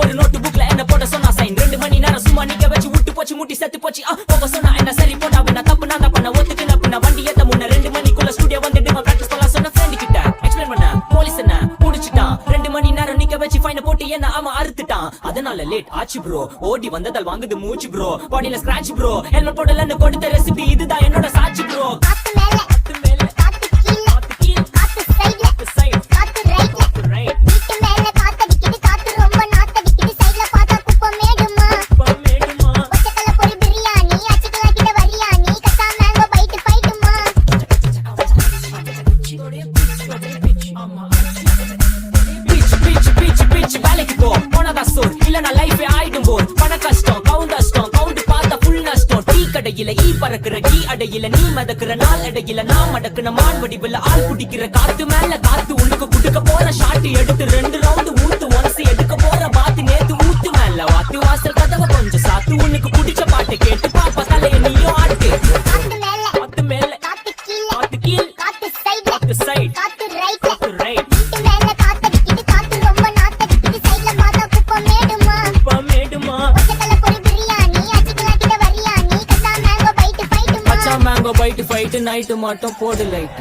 ஒரு நோட்டு புக்ல என்ன போட சொன்னா சைன் 2 மணி நேரம் சும்மா நிக்க வச்சு விட்டு போச்சு முட்டி செத்து போச்சு போக சொன்னா என்ன சரி போட்டா நான் தப்பு நான் தான் பண்ண ஒத்துக்கு நான் வண்டி ஏத்த முன்ன 2 மணிக்குள்ள ஸ்டுடியோ வந்துட்டு பிராக்டிஸ் பண்ணலாம் சொன்ன ஃப்ரெண்ட் கிட்ட எக்ஸ்பிளைன் பண்ண போலீஸ் என்ன முடிச்சிட்டான் 2 மணி நேரம் நிக்க வச்சு ஃபைன் போட்டு என்ன அவன் அறுத்துட்டான் அதனால லேட் ஆச்சு ப்ரோ ஓடி வந்ததால் வாங்குது மூச்சு ப்ரோ பாடியில ஸ்கிராட்ச் ப்ரோ ஹெல்மெட் போடலன்னு கொடுத்த ரெசிபி இதுதான் என்னோட சாட்சி ப்ரோ வேலைக்கு போ போனதான் சோர் இல்லனா லைஃபே ஆயிடும் போர் பண கஷ்டம் கவுண்ட் பார்த்தா ஃபுல் நஷ்டம் டீ கடையில ஈ பறக்குற கீ அடையில நீ மதக்குற நாள் அடையில நான் மடக்குன மான் வடிவுல ஆள் குடிக்கிற காத்து மேல காத்து உள்ளுக்கு குடுக்க போற ஷாட் எடுத்து 2 ரவுண்ட் ஊத்து ஒன்ஸ் எடுக்க போற பாத்து நேத்து ஊத்து மேல வாத்து வாசல் கதவை கொஞ்சம் சாத்து உனக்கு பிடிச்ச பாட்டு கேட்டு பாப்பா தலைய நீயும் ஆட்டு காத்து மேல காத்து கீழ் காத்து சைடு காத்து right mango byte fight night மட்டும் போடு லைட்